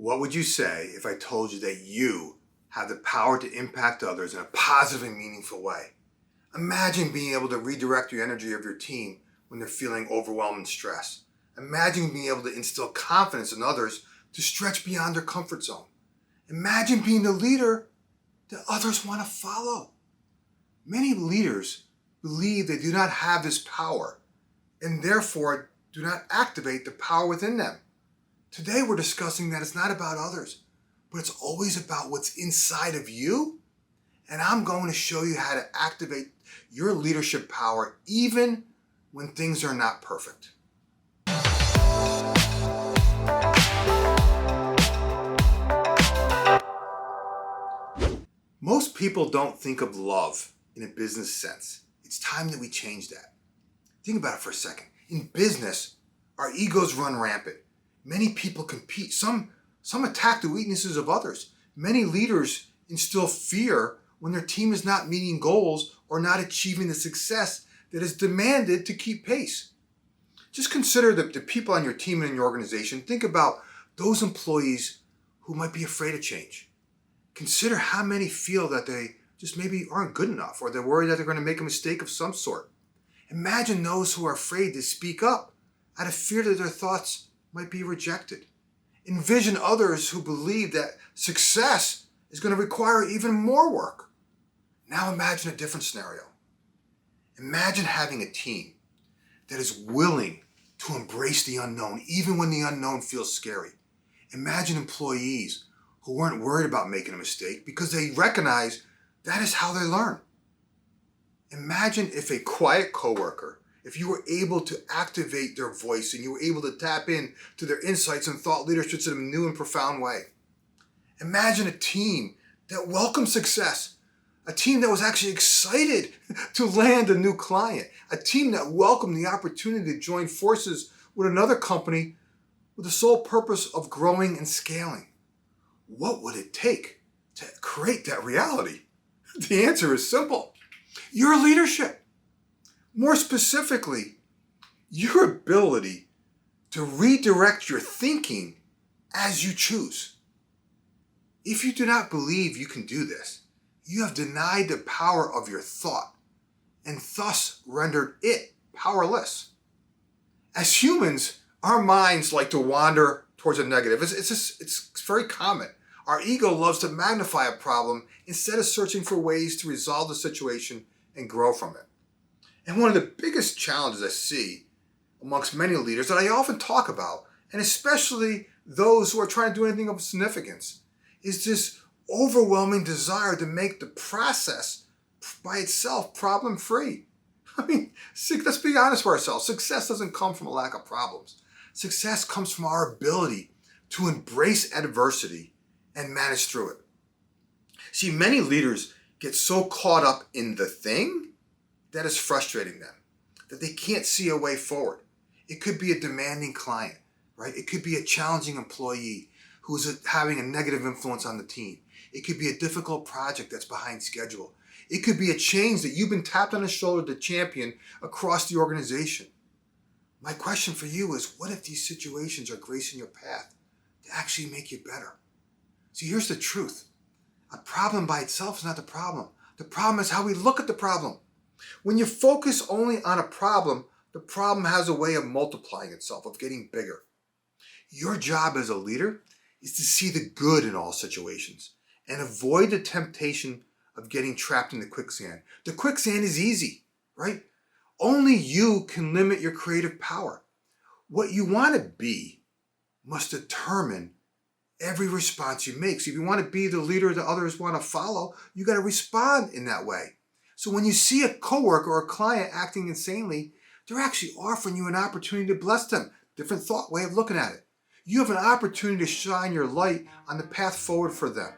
What would you say if I told you that you have the power to impact others in a positive and meaningful way? Imagine being able to redirect the energy of your team when they're feeling overwhelmed and stressed. Imagine being able to instill confidence in others to stretch beyond their comfort zone. Imagine being the leader that others want to follow. Many leaders believe they do not have this power and therefore do not activate the power within them. Today we're discussing that it's not about others, but it's always about what's inside of you. And I'm going to show you how to activate your leadership power even when things are not perfect. Most people don't think of love in a business sense. It's time that we change that. Think about it for a second. In business, our egos run rampant. Many people compete. Some attack the weaknesses of others. Many leaders instill fear when their team is not meeting goals or not achieving the success that is demanded to keep pace. Just consider the people on your team and in your organization. Think about those employees who might be afraid of change. Consider how many feel that they just maybe aren't good enough, or they're worried that they're going to make a mistake of some sort. Imagine those who are afraid to speak up out of fear that their thoughts might be rejected. Envision others who believe that success is going to require even more work. Now imagine a different scenario. Imagine having a team that is willing to embrace the unknown, even when the unknown feels scary. Imagine employees who weren't worried about making a mistake because they recognize that is how they learn. Imagine if a quiet coworker, if you were able to activate their voice and you were able to tap in to their insights and thought leadership in a new and profound way. Imagine a team that welcomed success, a team that was actually excited to land a new client, a team that welcomed the opportunity to join forces with another company with the sole purpose of growing and scaling. What would it take to create that reality? The answer is simple. Your leadership. More specifically, your ability to redirect your thinking as you choose. If you do not believe you can do this, you have denied the power of your thought and thus rendered it powerless. As humans, our minds like to wander towards a negative. It's very common. Our ego loves to magnify a problem instead of searching for ways to resolve the situation and grow from it. And one of the biggest challenges I see amongst many leaders that I often talk about, and especially those who are trying to do anything of significance, is this overwhelming desire to make the process by itself problem-free. I mean, let's be honest with ourselves. Success doesn't come from a lack of problems. Success comes from our ability to embrace adversity and manage through it. See, many leaders get so caught up in the thing that is frustrating them, that they can't see a way forward. It could be a demanding client, right? It could be a challenging employee who's having a negative influence on the team. It could be a difficult project that's behind schedule. It could be a change that you've been tapped on the shoulder to champion across the organization. My question for you is, what if these situations are gracing your path to actually make you better? See, here's the truth. A problem by itself is not the problem. The problem is how we look at the problem. When you focus only on a problem, the problem has a way of multiplying itself, of getting bigger. Your job as a leader is to see the good in all situations and avoid the temptation of getting trapped in the quicksand. The quicksand is easy, right? Only you can limit your creative power. What you want to be must determine every response you make. So if you want to be the leader that others want to follow, you got to respond in that way. So when you see a coworker or a client acting insanely, they're actually offering you an opportunity to bless them. Different thought, way of looking at it. You have an opportunity to shine your light on the path forward for them.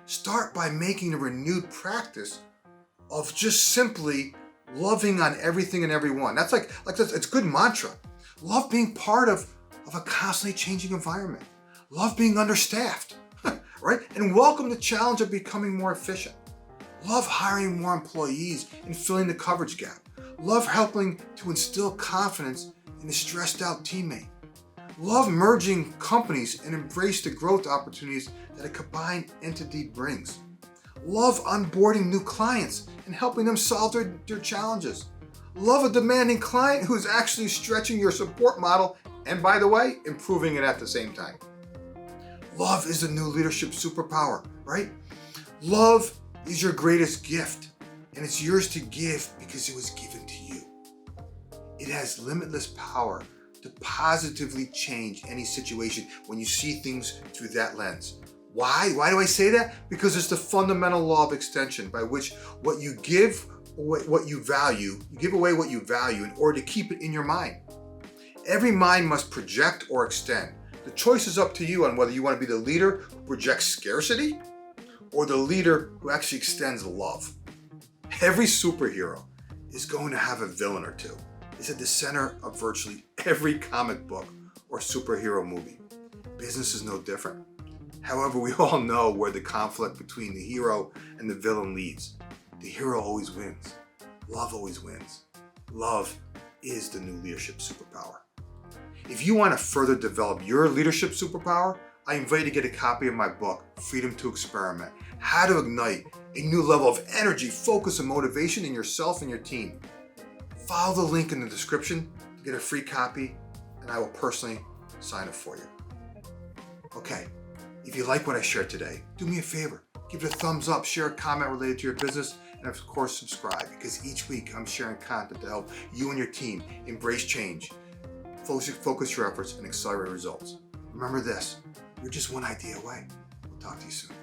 Start by making a renewed practice of just simply loving on everything and everyone. That's it's a good mantra. Love being part of a constantly changing environment. Love being understaffed, right? And welcome the challenge of becoming more efficient. Love hiring more employees and filling the coverage gap. Love helping to instill confidence in a stressed out teammate. Love merging companies and embrace the growth opportunities that a combined entity brings. Love onboarding new clients and helping them solve their challenges. Love a demanding client who is actually stretching your support model and, by the way, improving it at the same time. Love is the new leadership superpower, right? Love is your greatest gift, and it's yours to give because it was given to you. It has limitless power to positively change any situation when you see things through that lens. Why? Why do I say that? Because it's the fundamental law of extension by which what you give, what you value, you give away what you value in order to keep it in your mind. Every mind must project or extend. The choice is up to you on whether you want to be the leader who projects scarcity or the leader who actually extends love. Every superhero is going to have a villain or two. It's at the center of virtually every comic book or superhero movie. Business is no different. However, we all know where the conflict between the hero and the villain leads. The hero always wins. Love always wins. Love is the new leadership superpower. If you want to further develop your leadership superpower, I invite you to get a copy of my book, Freedom to Experiment: How to Ignite a New Level of Energy, Focus, and Motivation in yourself and your team. Follow the link in the description to get a free copy, and I will personally sign it for you. Okay, if you like what I shared today, do me a favor. Give it a thumbs up, share a comment related to your business, and of course subscribe, because each week I'm sharing content to help you and your team embrace change, focus your efforts, and accelerate results. Remember this, you're just one idea away. We'll talk to you soon.